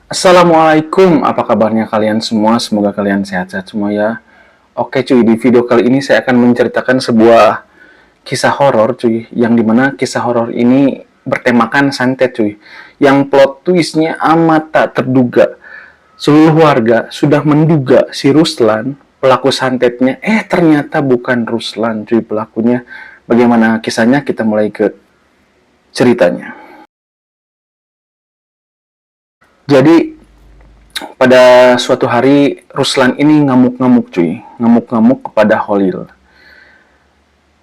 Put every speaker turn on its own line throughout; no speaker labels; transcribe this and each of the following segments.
Assalamualaikum, apa kabarnya kalian semua? Semoga kalian sehat-sehat semua ya. Oke cuy, di video kali ini saya akan menceritakan sebuah kisah horor cuy, yang dimana kisah horor ini bertemakan santet cuy, yang plot twistnya amat tak terduga. Seluruh warga sudah menduga si Ruslan, pelaku santetnya, ternyata bukan Ruslan cuy pelakunya. Bagaimana kisahnya? Kita mulai ke ceritanya. Jadi pada suatu hari Ruslan ini ngamuk-ngamuk cuy, ngamuk-ngamuk kepada Holil.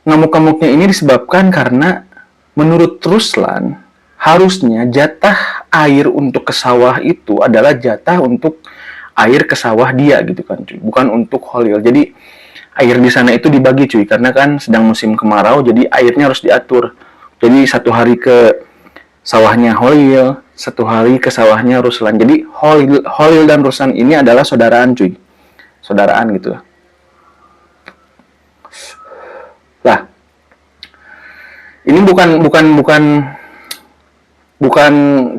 Ngamuk-ngamuknya ini disebabkan karena menurut Ruslan harusnya jatah air untuk ke sawah itu adalah jatah untuk air ke sawah dia gitu kan cuy, bukan untuk Holil. Jadi air di sana itu dibagi cuy, karena kan sedang musim kemarau, jadi airnya harus diatur. Jadi satu hari ke sawahnya Holil, satu hari ke sawahnya Ruslan. Jadi Holil dan Ruslan ini adalah saudaraan cuy, saudaraan gitu. Lah, ini bukan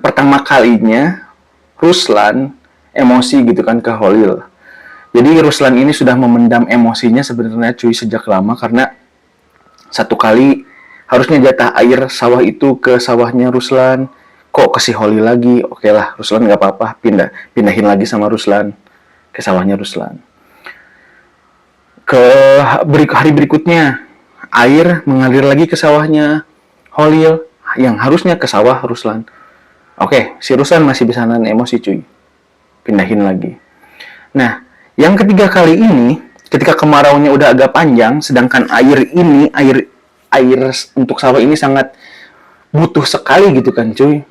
pertama kalinya Ruslan emosi gitu kan ke Holil. Jadi Ruslan ini sudah memendam emosinya sebenarnya cuy sejak lama, karena satu kali harusnya jatah air sawah itu ke sawahnya Ruslan, kok ke si Holil lagi. Oke lah, Ruslan nggak apa-apa, pindahin lagi sama Ruslan ke sawahnya Ruslan. Ke hari berikutnya air mengalir lagi ke sawahnya Holil yang harusnya ke sawah Ruslan. Oke, si Ruslan masih bisa nahan emosi cuy, pindahin lagi. Nah, yang ketiga kali ini, ketika kemaraunya udah agak panjang, sedangkan air untuk sawah ini sangat butuh sekali gitu kan cuy.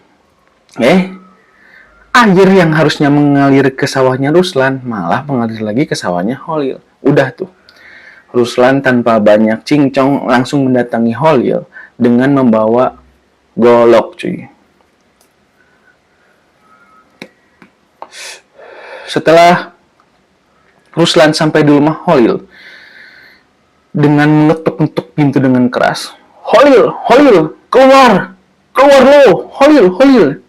Air yang harusnya mengalir ke sawahnya Ruslan malah mengalir lagi ke sawahnya Holil. Udah tuh, Ruslan tanpa banyak cincong langsung mendatangi Holil dengan membawa golok cuy. Setelah Ruslan sampai di rumah Holil, dengan mengetuk-ngetuk pintu dengan keras, Holil, Holil, keluar, keluar lo, Holil, Holil.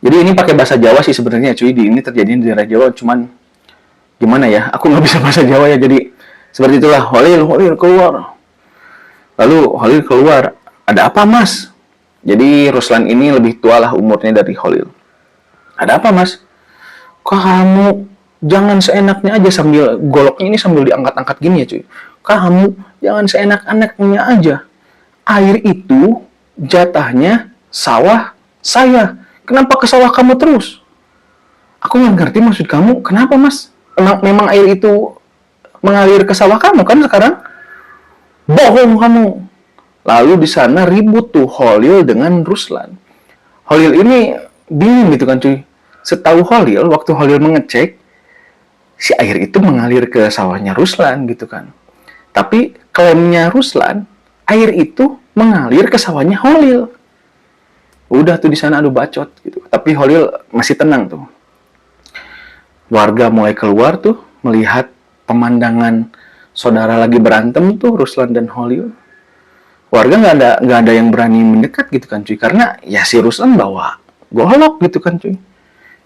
Jadi ini pakai bahasa Jawa sih sebenarnya cuy, ini terjadi di daerah Jawa, cuman gimana ya, aku nggak bisa bahasa Jawa ya, jadi seperti itulah, Holil, Holil, keluar. Lalu Holil keluar, ada apa mas? Jadi Ruslan ini lebih tua lah umurnya dari Holil. Ada apa mas? Kamu jangan seenaknya aja, sambil goloknya ini sambil diangkat-angkat gini ya cuy. Kamu jangan seenak-enaknya aja. Air itu jatahnya sawah saya. Kenapa ke sawah kamu terus? Aku nggak ngerti maksud kamu. Kenapa mas? Memang air itu mengalir ke sawah kamu kan sekarang? Bohong kamu. Lalu di sana ribut tuh Holil dengan Ruslan. Holil ini bingung gitu kan cuy. Setahu Holil, waktu Holil mengecek, si air itu mengalir ke sawahnya Ruslan gitu kan. Tapi klaimnya Ruslan, air itu mengalir ke sawahnya Holil. Udah tuh di sana adu bacot gitu. Tapi Holil masih tenang tuh. Warga mulai keluar tuh melihat pemandangan saudara lagi berantem tuh Ruslan dan Holil. Warga nggak ada yang berani mendekat gitu kan cuy, karena ya si Ruslan bawa golok gitu kan cuy.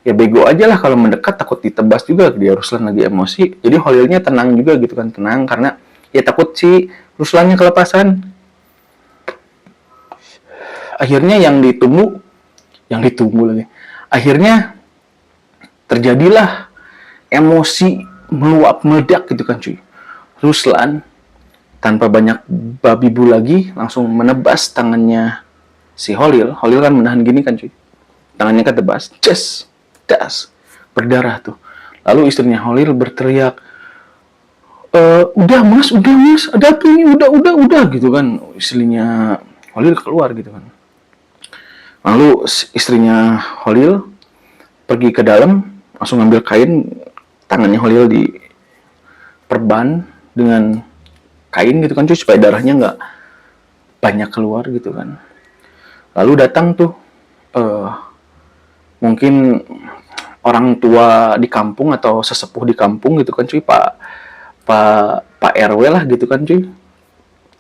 Ya bego aja lah kalau mendekat, takut ditebas juga, dia Ruslan lagi emosi. Jadi Holilnya tenang juga gitu kan, tenang karena ya takut si Ruslannya kelepasan. Akhirnya yang ditunggu lagi. Akhirnya terjadilah emosi meluap meledak gitu kan cuy. Ruslan tanpa banyak babi bu lagi langsung menebas tangannya si Holil. Holil kan menahan gini kan cuy. Tangannya ketebas, ces, das, berdarah tuh. Lalu istrinya Holil berteriak, udah mas, ada apa ini, udah gitu kan. Istrinya Holil keluar gitu kan. Lalu istrinya Holil pergi ke dalam, langsung ngambil kain, tangannya Holil diperban dengan kain gitu kan cuy, supaya darahnya nggak banyak keluar gitu kan. Lalu datang tuh mungkin orang tua di kampung atau sesepuh di kampung gitu kan cuy, Pak RW lah gitu kan cuy.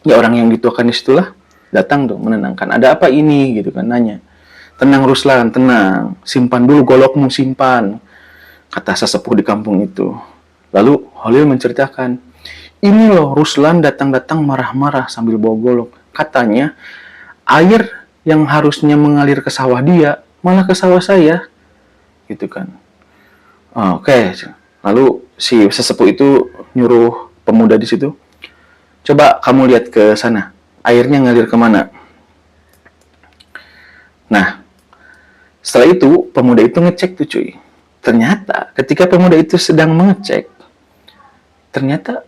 Ya orang yang dituakan di situlah datang tuh menenangkan. Ada apa ini gitu kan, nanya. Tenang Ruslan, tenang. Simpan dulu golokmu, simpan. Kata sesepuh di kampung itu. Lalu Holil menceritakan, ini loh Ruslan datang-datang marah-marah sambil bawa golok. Katanya, air yang harusnya mengalir ke sawah dia, malah ke sawah saya. Gitu kan. Oke. Lalu si sesepuh itu nyuruh pemuda di situ, coba kamu lihat ke sana, airnya ngalir kemana. Nah, setelah itu pemuda itu ngecek tuh cuy. Ternyata ketika pemuda itu sedang mengecek, ternyata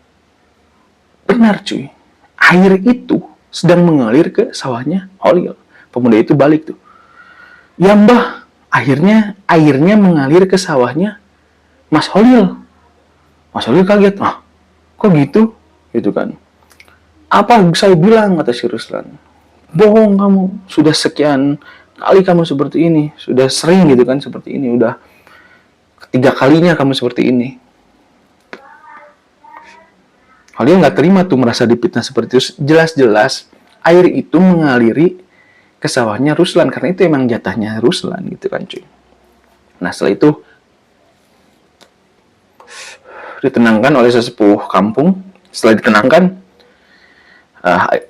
benar cuy, air itu sedang mengalir ke sawahnya Holil. Pemuda itu balik tuh, ya mbah, airnya mengalir ke sawahnya Mas Holil. Mas Holil kaget, kok gitu? Gitu kan. Apa saya bilang, kata si Ruslan. Bohong kamu, sudah sekian kali kamu seperti ini. Sudah sering gitu kan seperti ini. Udah ketiga kalinya kamu seperti ini. Holil nggak terima tuh merasa dipitnah seperti itu. Jelas-jelas air itu mengaliri ke sawahnya Ruslan. Karena itu emang jatahnya Ruslan gitu kan cuy. Nah setelah itu ditenangkan oleh sesepuh kampung. Setelah ditenangkan,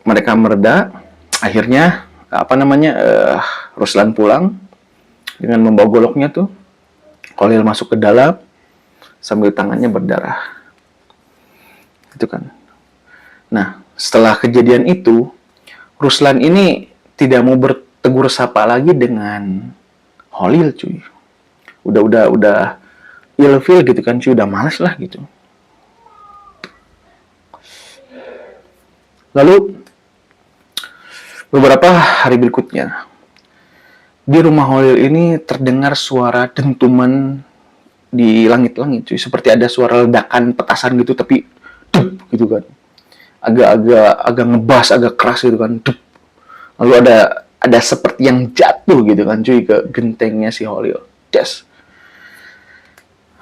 mereka mereda. Akhirnya Ruslan pulang dengan membawa goloknya tuh. Holil masuk ke dalam sambil tangannya berdarah. Gitu kan. Nah, setelah kejadian itu, Ruslan ini tidak mau bertegur sapa lagi dengan Holil cuy. Udah ilfil gitu kan cuy, udah males lah gitu. Lalu beberapa hari berikutnya di rumah Holil ini terdengar suara dentuman di langit-langit cuy, seperti ada suara ledakan petasan gitu tapi dup gitu kan. Agak ngebas, agak keras gitu kan. Dup. Lalu ada seperti yang jatuh gitu kan cuy ke gentengnya si Holil. Des.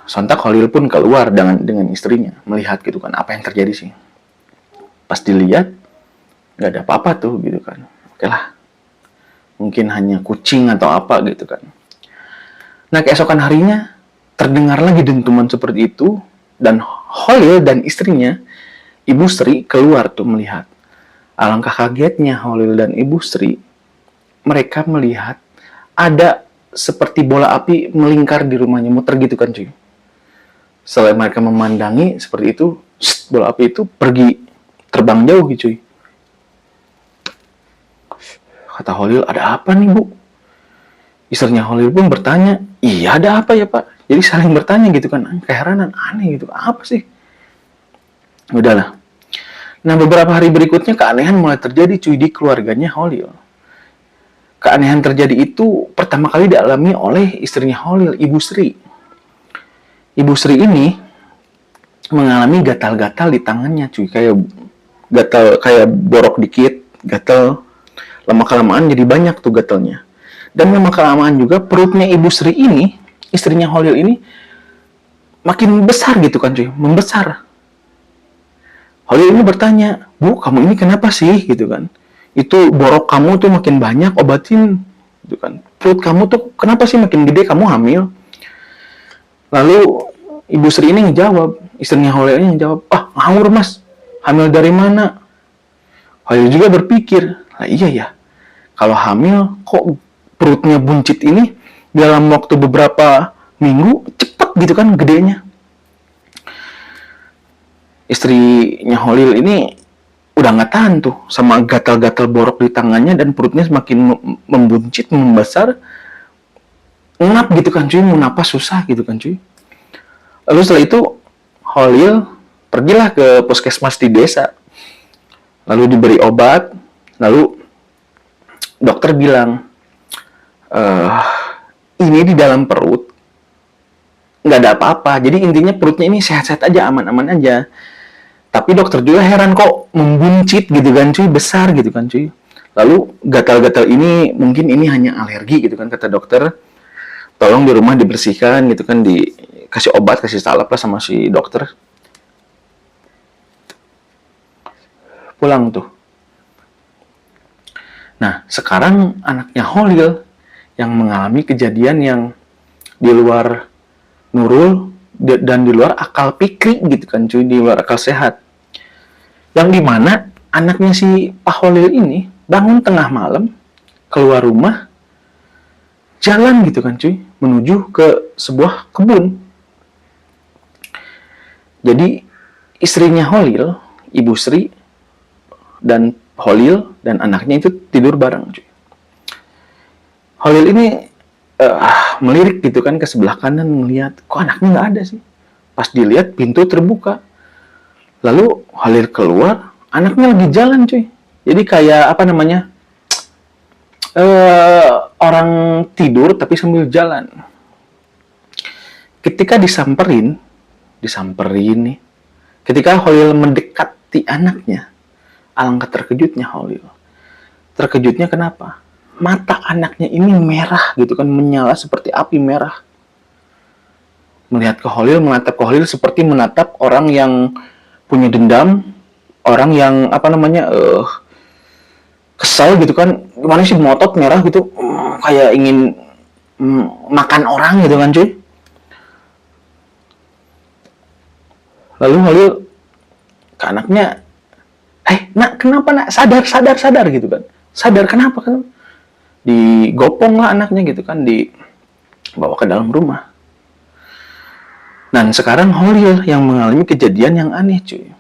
Sontak Holil pun keluar dengan istrinya, melihat gitu kan apa yang terjadi sih. Pas dilihat, nggak ada apa-apa tuh gitu kan. Oke lah, mungkin hanya kucing atau apa gitu kan. Nah keesokan harinya, terdengar lagi dentuman seperti itu, dan Holil dan istrinya, Ibu Sri keluar tuh melihat. Alangkah kagetnya Holil dan Ibu Sri, mereka melihat ada seperti bola api melingkar di rumahnya, muter gitu kan cuy. Setelah mereka memandangi seperti itu, bola api itu pergi terbang jauh gitu cuy. Kata Holil, ada apa nih bu? Istrinya Holil pun bertanya, iya ada apa ya pak? Jadi saling bertanya gitu kan, keheranan, aneh gitu, apa sih? Udahlah. Nah beberapa hari berikutnya keanehan mulai terjadi cuy di keluarganya Holil. Keanehan terjadi itu pertama kali dialami oleh istrinya Holil, Ibu Sri. Ibu Sri ini mengalami gatal-gatal di tangannya cuy, kayak borok dikit, gatal. Lama-kelamaan jadi banyak tuh gatalnya. Dan lama-kelamaan juga perutnya Ibu Sri ini, istrinya Holil ini, makin besar gitu kan cuy, membesar. Holil ini bertanya, bu kamu ini kenapa sih gitu kan? Itu borok kamu tuh makin banyak, obatin. Gitu kan. Perut kamu tuh kenapa sih makin gede, kamu hamil? Lalu Ibu Sri ini ngejawab, istrinya Holil ini ngejawab, ngawur mas, hamil dari mana? Holil juga berpikir, lah iya ya, kalau hamil kok perutnya buncit ini dalam waktu beberapa minggu cepat gitu kan gedenya. Istrinya Holil ini udah nggak tahan tuh sama gatal-gatal borok di tangannya dan perutnya semakin membuncit, membesar, ngap gitu kan cuy, mau napas susah gitu kan cuy. Lalu setelah itu Holil pergilah ke puskesmas di desa, lalu diberi obat, lalu dokter bilang, ini di dalam perut nggak ada apa-apa, jadi intinya perutnya ini sehat-sehat aja, aman-aman aja. Tapi dokter juga heran kok membuncit gitu kan cuy, besar gitu kan cuy. Lalu gatal-gatal ini mungkin ini hanya alergi gitu kan, kata dokter. Tolong di rumah dibersihkan gitu kan, dikasih obat, kasih salep lah sama si dokter. Pulang tuh. Nah sekarang anaknya Holil yang mengalami kejadian yang di luar Nurul dan di luar akal pikri gitu kan cuy, di luar akal sehat. Yang dimana anaknya si Pak Holil ini bangun tengah malam, keluar rumah, jalan gitu kan cuy, menuju ke sebuah kebun. Jadi istrinya Holil, Ibu Sri, dan Holil dan anaknya itu tidur bareng cuy. Holil ini melirik gitu kan ke sebelah kanan, ngeliat kok anaknya nggak ada sih. Pas dilihat pintu terbuka, lalu Holil keluar, anaknya lagi jalan cuy. Jadi kayak apa namanya, orang tidur tapi sambil jalan. Ketika disamperin nih, ketika Holil mendekati anaknya, alangkah terkejutnya Holil. Terkejutnya kenapa? Mata anaknya ini merah gitu kan, menyala seperti api merah. Melihat ke Holil, menatap ke Holil seperti menatap orang yang punya dendam, orang yang apa namanya kesal gitu kan, gimana sih melotot merah gitu, kayak ingin makan orang gitu kan cuy. Lalu Holil ke anaknya, nak kenapa nak, sadar gitu kan, sadar kenapa kan? Digopong lah anaknya gitu kan, dibawa ke dalam rumah. Dan sekarang Holil yang mengalami kejadian yang aneh cuy,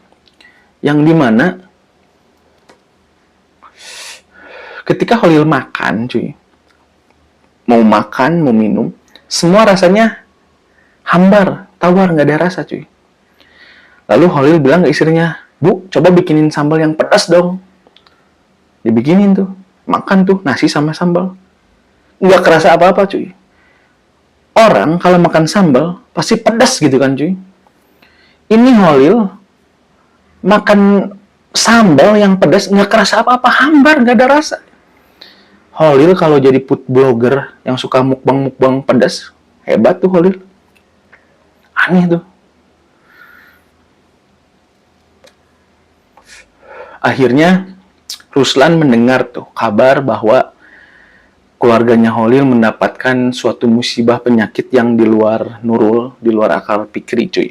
yang dimana ketika Holil makan cuy, mau makan, mau minum, semua rasanya hambar, tawar, nggak ada rasa cuy. Lalu Holil bilang ke istrinya, Bu, coba bikinin sambal yang pedas dong. Dibikinin tuh, makan tuh nasi sama sambal, nggak kerasa apa-apa cuy. Orang kalau makan sambal pasti pedas gitu kan cuy. Ini Holil makan sambal yang pedas nggak kerasa apa-apa, hambar, nggak ada rasa. Holil kalau jadi food blogger yang suka mukbang pedas, hebat tuh Holil. Aneh tuh. Akhirnya Ruslan mendengar tuh kabar bahwa keluarganya Holil mendapatkan suatu musibah penyakit yang di luar Nurul, di luar akal pikri cuy.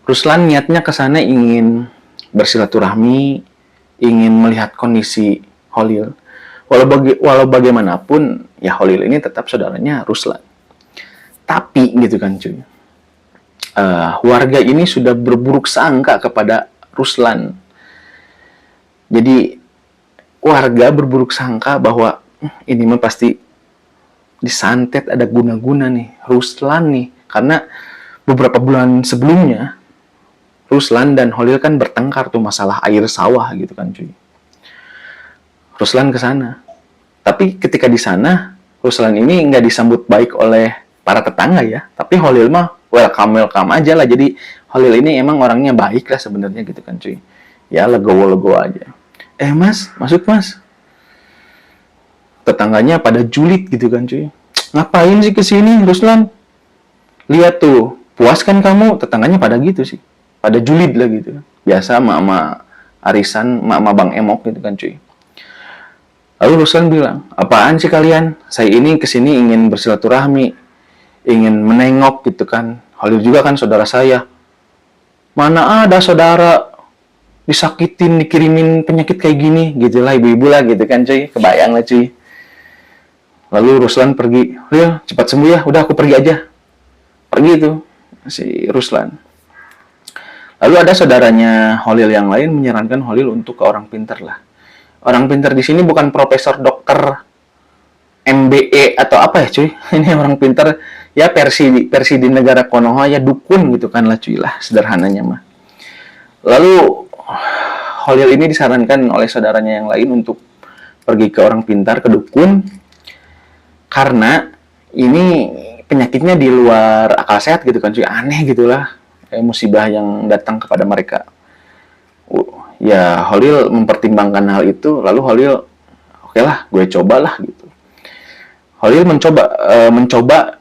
Ruslan niatnya ke sana ingin bersilaturahmi, ingin melihat kondisi Holil. Walau bagaimanapun, ya Holil ini tetap saudaranya Ruslan. Tapi gitu kan cuy, warga ini sudah berburuk sangka kepada Ruslan. Jadi warga berburuk sangka bahwa ini mah pasti disantet, ada guna-guna nih Ruslan nih, karena beberapa bulan sebelumnya Ruslan dan Holil kan bertengkar tuh masalah air sawah gitu kan cuy. Ruslan ke sana, tapi ketika di sana Ruslan ini nggak disambut baik oleh para tetangga ya, tapi Holil mah welcome aja lah. Jadi Holil ini emang orangnya baik lah sebenarnya gitu kan cuy. Ya legowo aja. Mas, masuk mas. Tetangganya pada julid gitu kan cuy. Ngapain sih kesini Ruslan? Lihat tuh, puas kan kamu? Tetangganya pada gitu sih. Pada julid lah gitu. Biasa mama arisan, mama Bang Emok gitu kan cuy. Lalu Ruslan bilang, apaan sih kalian? Saya ini kesini ingin bersilaturahmi, ingin menengok gitu kan. Holil juga kan saudara saya. Mana ada saudara disakitin, dikirimin penyakit kayak gini, gitulah ibu-ibu lah gitu kan cuy. Kebayang lah cuy. Lalu Ruslan pergi, cepat sembuh ya, udah aku pergi aja. Pergi tuh si Ruslan. Lalu ada saudaranya Holil yang lain menyarankan Holil untuk ke orang pintar lah. Orang pintar di sini bukan profesor, dokter, MBE atau apa ya cuy. Ini orang pintar ya versi di negara Konoha ya dukun gitu kan lah cuy lah, sederhananya mah. Lalu Holil ini disarankan oleh saudaranya yang lain untuk pergi ke orang pintar, ke dukun, karena ini penyakitnya di luar akal sehat gitu kan cuy, aneh gitulah, musibah yang datang kepada mereka. Ya Holil mempertimbangkan hal itu, lalu Holil oke lah, gue cobalah gitu. Holil mencoba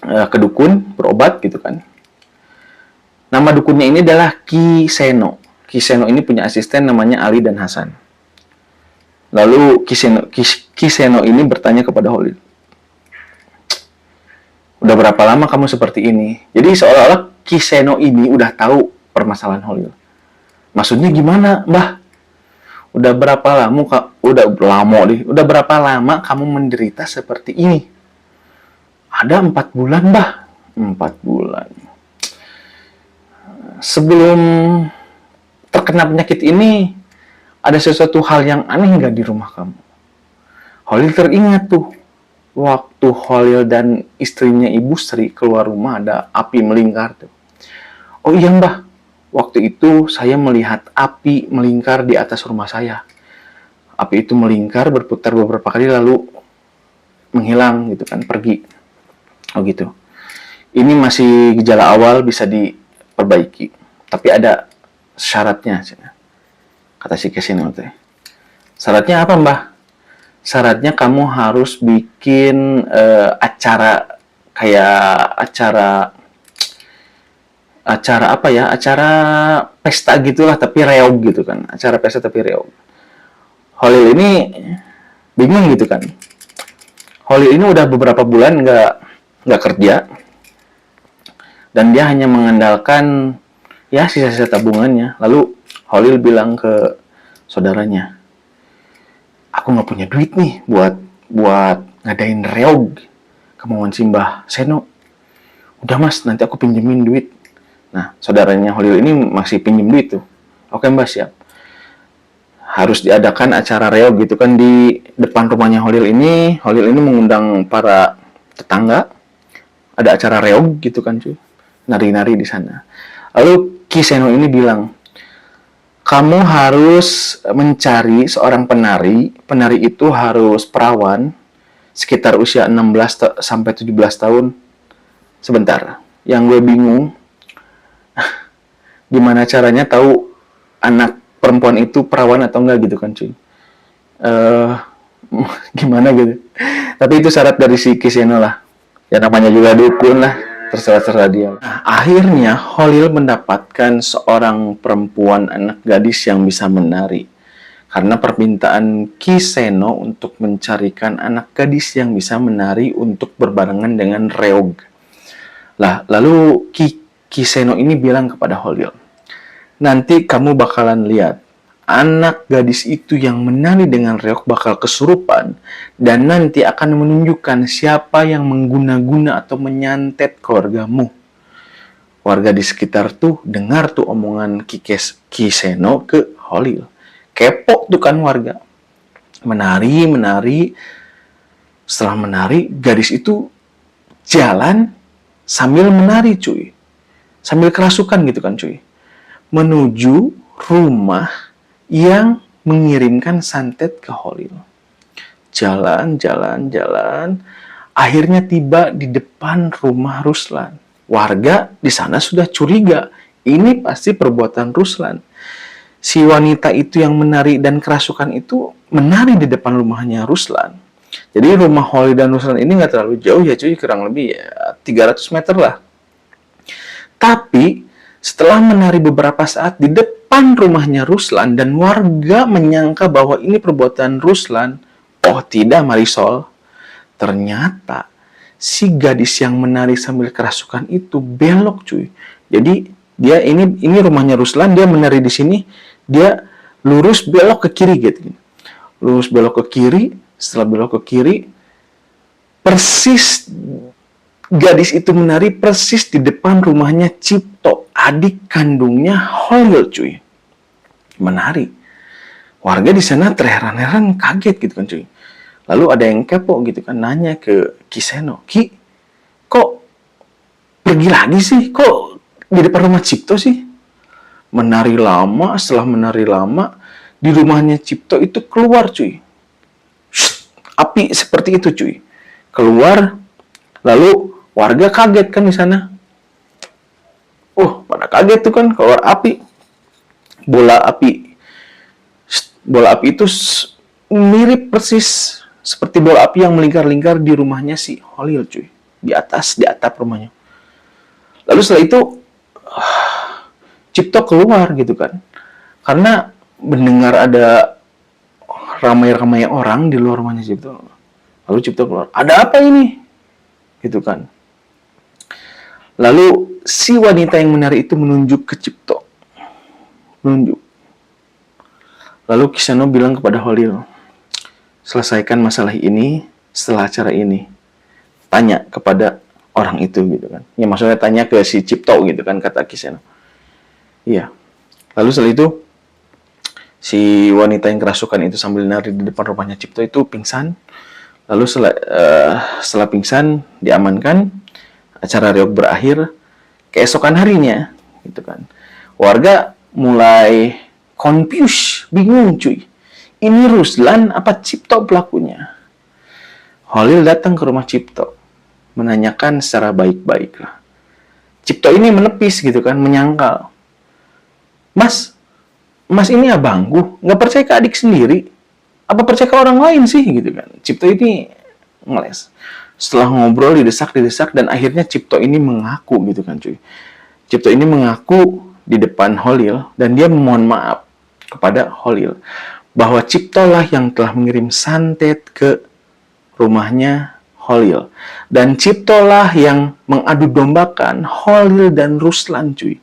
ke dukun, berobat gitu kan. Nama dukunnya ini adalah Ki Seno. Ki Seno ini punya asisten namanya Ali dan Hasan. Lalu Kiseno ini bertanya kepada Holil, udah berapa lama kamu seperti ini? Jadi seolah-olah Kiseno ini udah tahu permasalahan Holil. Maksudnya gimana, Mbah? Udah berapa lama, udah berapa lama kamu menderita seperti ini? Ada 4 bulan, Mbah. 4 bulan. Sebelum terkena penyakit ini, ada sesuatu hal yang aneh nggak di rumah kamu? Holil teringat tuh, waktu Holil dan istrinya Ibu Sri keluar rumah ada api melingkar tuh. Oh iya, Mbah, waktu itu saya melihat api melingkar di atas rumah saya. Api itu melingkar, berputar beberapa kali lalu menghilang gitu kan, pergi. Oh gitu. Ini masih gejala awal, bisa diperbaiki. Tapi ada syaratnya, kata si Kiseno teh. Syaratnya apa, Mbah? Syaratnya kamu harus bikin acara, kayak acara apa ya? Acara pesta gitulah, tapi reog gitu kan. Acara pesta tapi reog. Holil ini bingung gitu kan. Holil ini udah beberapa bulan nggak kerja, dan dia hanya mengandalkan ya sisa-sisa tabungannya. Lalu Holil bilang ke saudaranya, aku nggak punya duit nih buat ngadain reog kemauan Simbah Seno. Udah Mas, nanti aku pinjemin duit. Nah, saudaranya Holil ini masih pinjem duit tuh. Oke Mbak, siap. Harus diadakan acara reog gitu kan di depan rumahnya Holil ini. Holil ini mengundang para tetangga. Ada acara reog gitu kan cuy. Nari-nari di sana. Lalu Kiseno ini bilang, kamu harus mencari seorang penari. Penari itu harus perawan sekitar usia 16 sampai 17 tahun. Sebentar, yang gue bingung, gimana caranya tahu anak perempuan itu perawan atau enggak gitu kan cuy. Gimana gitu. Tapi itu syarat dari si Kiseno lah. Ya namanya juga dukun lah. Terserah dia. Nah, akhirnya Holil mendapatkan seorang perempuan anak gadis yang bisa menari. Karena permintaan Kiseno untuk mencarikan anak gadis yang bisa menari untuk berbarengan dengan reog. Lah, lalu Kiseno ini bilang kepada Holil, nanti kamu bakalan lihat anak gadis itu yang menari dengan reog bakal kesurupan dan nanti akan menunjukkan siapa yang mengguna-guna atau menyantet keluargamu. Warga di sekitar tuh dengar tuh omongan Kiseno ke Holil. Kepo tuh kan warga. Menari. Setelah menari, gadis itu jalan sambil menari cuy. Sambil kerasukan gitu kan cuy. Menuju rumah yang mengirimkan santet ke Holil. Jalan. Akhirnya tiba di depan rumah Ruslan. Warga di sana sudah curiga. Ini pasti perbuatan Ruslan. Si wanita itu yang menari dan kerasukan itu menari di depan rumahnya Ruslan. Jadi rumah Holil dan Ruslan ini nggak terlalu jauh ya cuy. Kurang lebih ya 300 meter lah. Tapi setelah menari beberapa saat di depan rumahnya Ruslan dan warga menyangka bahwa ini perbuatan Ruslan, oh tidak Marisol, ternyata si gadis yang menari sambil kerasukan itu belok cuy. Jadi dia ini rumahnya Ruslan, dia menari di sini, dia lurus belok ke kiri gitu. Lurus belok ke kiri, setelah belok ke kiri, persis gadis itu menari persis di depan rumahnya Cipto, adik kandungnya Holil cuy. Menari. Warga di sana terheran-heran, kaget gitu kan cuy. Lalu ada yang kepo gitu kan, nanya ke Kiseno, Ki, kok pergi lagi sih? Kok di depan rumah Cipto sih? Menari lama, setelah menari lama, di rumahnya Cipto itu keluar cuy. Api seperti itu cuy. Keluar, lalu warga kaget kan di sana. Pada kaget tuh kan, keluar api. Bola api itu mirip persis seperti bola api yang melingkar-lingkar di rumahnya si Holil cuy. Di atap rumahnya. Lalu setelah itu Cipto keluar gitu kan. Karena mendengar ada ramai-ramai orang di luar rumahnya Cipto. Lalu Cipto keluar, ada apa ini? Gitu kan. Lalu si wanita yang menari itu menunjuk ke Cipto. Menunjuk. Lalu Kiseno bilang kepada Holil, selesaikan masalah ini setelah acara ini. Tanya kepada orang itu gitu kan. Ya maksudnya tanya ke si Cipto gitu kan, kata Kiseno. Iya. Lalu setelah itu si wanita yang kerasukan itu sambil nari di depan rumahnya Cipto itu pingsan. Lalu setelah pingsan diamankan, acara reog berakhir. Keesokan harinya gitu kan, warga mulai confused, bingung cuy. Ini Ruslan apa Cipto pelakunya? Holil datang ke rumah Cipto, menanyakan secara baik-baik lah. Cipto ini menepis gitu kan, menyangkal. Mas ini abangku, nggak percaya ke adik sendiri? Apa percaya ke orang lain sih gitu kan? Cipto ini ngeles. Setelah ngobrol didesak dan akhirnya Cipto ini mengaku gitu kan cuy. Cipto ini mengaku di depan Holil dan dia memohon maaf kepada Holil bahwa Cipto lah yang telah mengirim santet ke rumahnya Holil dan Cipto lah yang mengadu dombakan Holil dan Ruslan cuy.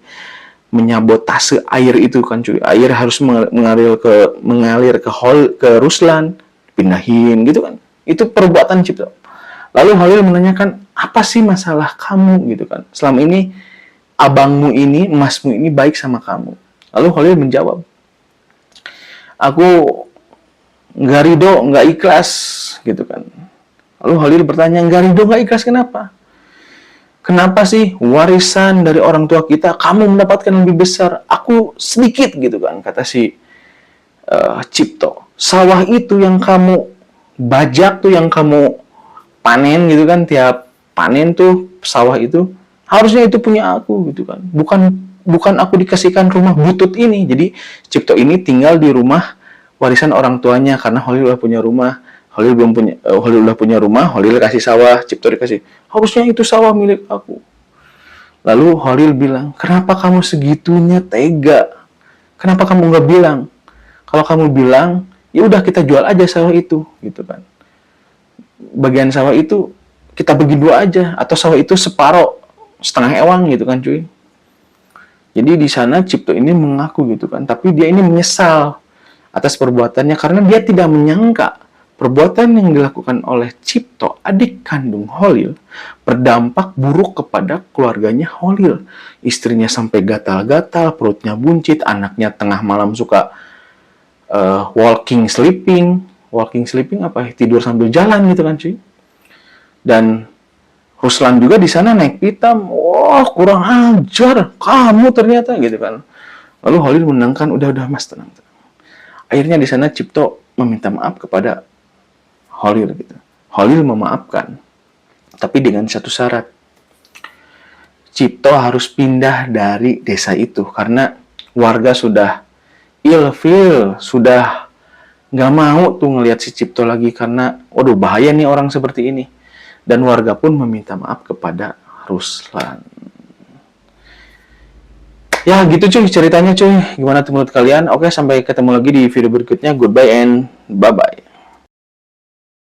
Menyabotase air itu kan cuy. Air harus mengalir ke Ruslan, pindahin gitu kan. Itu perbuatan Cipto. Lalu Holil menanyakan, apa sih masalah kamu gitu kan? Selama ini abangmu ini, emasmu ini baik sama kamu. Lalu Holil menjawab, aku nggak ridho, nggak ikhlas gitu kan. Lalu Holil bertanya, nggak ridho, nggak ikhlas kenapa? Kenapa sih warisan dari orang tua kita kamu mendapatkan lebih besar, aku sedikit gitu kan, kata si Cipto. Sawah itu yang kamu bajak tuh, yang kamu panen gitu kan, tiap panen tuh sawah itu harusnya itu punya aku gitu kan, bukan aku dikasihkan rumah butut ini. Jadi Cipto ini tinggal di rumah warisan orang tuanya karena Holil udah punya rumah, Holil belum punya. Holil udah punya rumah, Holil kasih sawah, Cipto dikasih, harusnya itu sawah milik aku. Lalu Holil bilang, kenapa kamu segitunya tega? Kenapa kamu nggak bilang? Kalau kamu bilang, ya udah kita jual aja sawah itu gitu kan. Bagian sawah itu kita bagi dua aja, atau sawah itu separoh, setengah ewang gitu kan cuy. Jadi di sana Cipto ini mengaku gitu kan, tapi dia ini menyesal atas perbuatannya karena dia tidak menyangka perbuatan yang dilakukan oleh Cipto, adik kandung Holil, berdampak buruk kepada keluarganya Holil. Istrinya sampai gatal-gatal, perutnya buncit, anaknya tengah malam suka walking sleeping apa ya, tidur sambil jalan gitu kan cuy. Dan Ruslan juga di sana naik pitam, wah kurang ajar kamu ternyata gitu kan. Lalu Holil menenangkan, udah mas tenang. Akhirnya di sana Cipto meminta maaf kepada Holil gitu. Holil memaafkan, tapi dengan satu syarat. Cipto harus pindah dari desa itu karena warga sudah ilfil, sudah nggak mau tuh ngelihat si Cipto lagi karena waduh bahaya nih orang seperti ini. Dan warga pun meminta maaf kepada Ruslan. Ya gitu cuy ceritanya cuy. Gimana tuh menurut kalian? Oke, sampai ketemu lagi di video berikutnya. Goodbye and bye-bye.